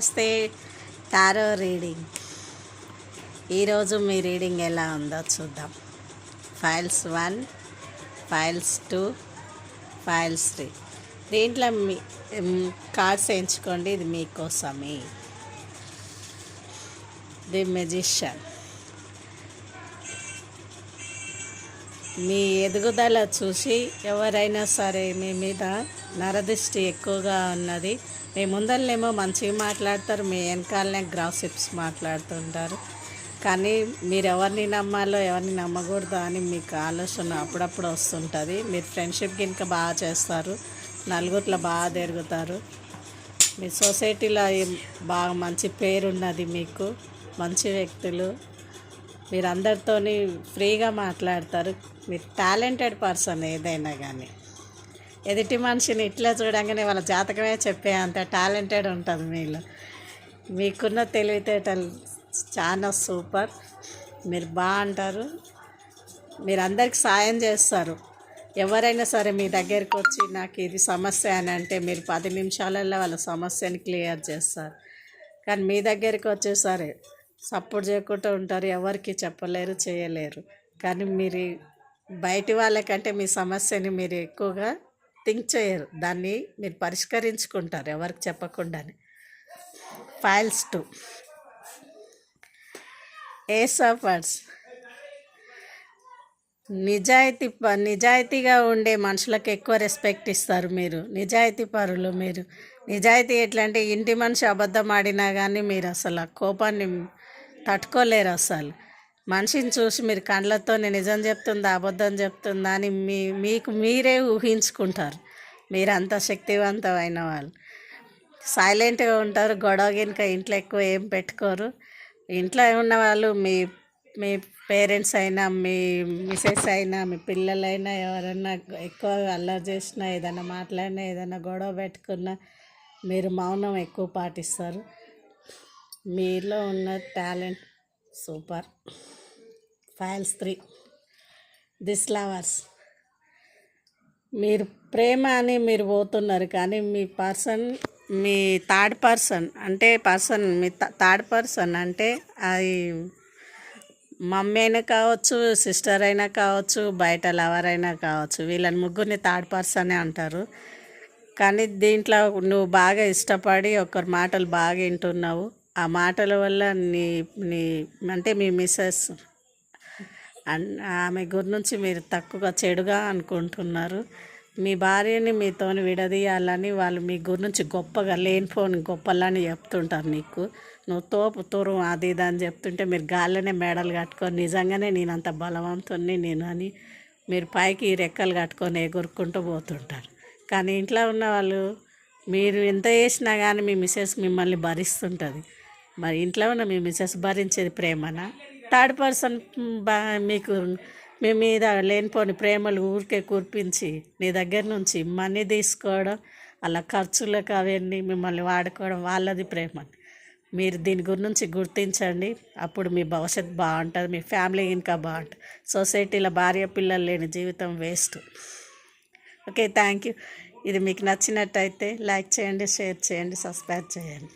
నమస్తే. Tarot reading. ఈరోజు మీ reading ఎలా ఉందో చూద్దాం. Files 1, files 2, files 3. దీంట్లో మీ కార్డ్స్ ఎంచుకోండి, ఇది మీకోసమే. The magician. మీ ఎదుగుదల చూసి ఎవరైనా సరే మీ మీద నరదృష్టి ఎక్కువగా ఉన్నది. మీ ముందరనేమో మంచిగా మాట్లాడతారు, మీ వెనకాలనే గ్రాసిప్స్ మాట్లాడుతుంటారు. కానీ మీరు ఎవరిని నమ్మాలో ఎవరిని నమ్మకూడదు అని మీకు ఆలోచన అప్పుడప్పుడు వస్తుంటుంది. మీరు ఫ్రెండ్షిప్ ఇంకా బాగా చేస్తారు, నలుగురిలో బాగా తిరుగుతారు. మీ సొసైటీలో బాగా మంచి పేరున్నది, మీకు మంచి వ్యక్తులు. మీరు అందరితోని ఫ్రీగా మాట్లాడతారు. మీరు టాలెంటెడ్ పర్సన్. ఏదైనా కానీ ఎదుటి మనిషిని ఇట్లా చూడంగానే వాళ్ళ జాతకమే చెప్పే అంత టాలెంటెడ్ ఉంటుంది మీలో. మీకున్న తెలివితేటలు చాలా సూపర్. మీరు బాగుంటారు. మీరు అందరికి సాయం చేస్తారు. ఎవరైనా సరే మీ దగ్గరికి వచ్చి నాకు ఇది సమస్య అని అంటే మీరు 10 నిమిషాలలో వాళ్ళ సమస్యని క్లియర్ చేస్తారు. కానీ మీ దగ్గరికి వచ్చేసరి సపోర్ట్ చేయకుండా ఉంటారు, ఎవరికి చెప్పలేరు, చేయలేరు. కానీ మీరు బయటి వాళ్ళకంటే మీ సమస్యని మీరు ఎక్కువగా థింక్ చేయరు, దాన్ని మీరు పరిష్కరించుకుంటారు ఎవరికి చెప్పకుండానే. Files 2, ace of words. నిజాయితీగా ఉండే మనుషులకు ఎక్కువ రెస్పెక్ట్ ఇస్తారు. మీరు నిజాయితీ పరులు. మీరు నిజాయితీ ఎట్లా అంటే ఇంటి మనిషి అబద్ధం ఆడినా కానీ మీరు అసలు ఆ కోపాన్ని తట్టుకోలేరు. అసలు మనిషిని చూసి మీరు కళ్ళతో నిజం చెప్తుందా అబద్ధం చెప్తుందా అని మీకు మీరే ఊహించుకుంటారు. మీరు అంత శక్తివంతమైన వాళ్ళు. సైలెంట్గా ఉంటారు. గొడవ గినక ఇంట్లో ఎక్కువ ఏం పెట్టుకోరు. ఇంట్లో ఉన్న వాళ్ళు మీ మీ పేరెంట్స్ అయినా, మీ మిసెస్ అయినా, మీ పిల్లలైనా ఎవరన్నా ఎక్కువ అల్లరి చేసినా, ఏదైనా మాట్లాడినా, ఏదైనా గొడవ పెట్టుకున్నా మీరు మౌనం ఎక్కువ పాటిస్తారు. మీలో ఉన్న talent super. Files 3, this lovers. మీరు ప్రేమ అని మీరు పోతున్నారు, కానీ మీ పర్సన్, మీ థర్డ్ పర్సన్ అంటే మీ థర్డ్ పర్సన్ అంటే అది మమ్మీ అయినా కావచ్చు, సిస్టర్ అయినా కావచ్చు, బయట లవర్ అయినా కావచ్చు. వీళ్ళని ముగ్గురిని థర్డ్ పర్సనే అంటారు. కానీ దీంట్లో నువ్వు బాగా ఇష్టపడి ఒకరి మాటలు బాగా వింటున్నావు. ఆ మాటల వల్ల నీ నీ అంటే మీ మిస్సెస్ ఆమె గురించి మీరు తక్కువగా చెడుగా అనుకుంటున్నారు. మీ భార్యని మీతోని విడదీయాలని వాళ్ళు మీ గురించి గొప్పగా లేనిపోని గొప్పలని చెప్తుంటారు. నువ్వు తోపు తురు అది ఇది అని చెప్తుంటే మీరు గాల్లోనే మెడలు కట్టుకొని నిజంగానే నేనంత బలవంతుని నేను అని మీరు పైకి రెక్కలు కట్టుకొని ఎగురుకుంటూ పోతుంటారు. కానీ ఇంట్లో ఉన్న వాళ్ళు మీరు ఎంత చేసినా కానీ మీ మిస్సెస్ మిమ్మల్ని భరిస్తుంటుంది. మరి ఇంట్లో ఉన్న మీ మిస్సెస్ భరించేది ప్రేమనా? థర్డ్ పర్సన్ మీకు మీ మీద లేనిపోని ప్రేమలు ఊరికే కురిపించి నీ దగ్గర నుంచి మనీ తీసుకోవడం, అలా ఖర్చులకు అవన్నీ మిమ్మల్ని వాడుకోవడం వాళ్ళది ప్రేమ. మీరు దీని గురించి గుర్తించండి. అప్పుడు మీ భవిష్యత్తు బాగుంటుంది, మీ ఫ్యామిలీ ఇంకా బాగుంటుంది. సొసైటీలో భార్య పిల్లలు లేని జీవితం వేస్ట్. Okay, thank you. ఇది మీకు నచ్చినట్టయితే లైక్ చేయండి, షేర్ చేయండి, సబ్స్క్రైబ్ చేయండి.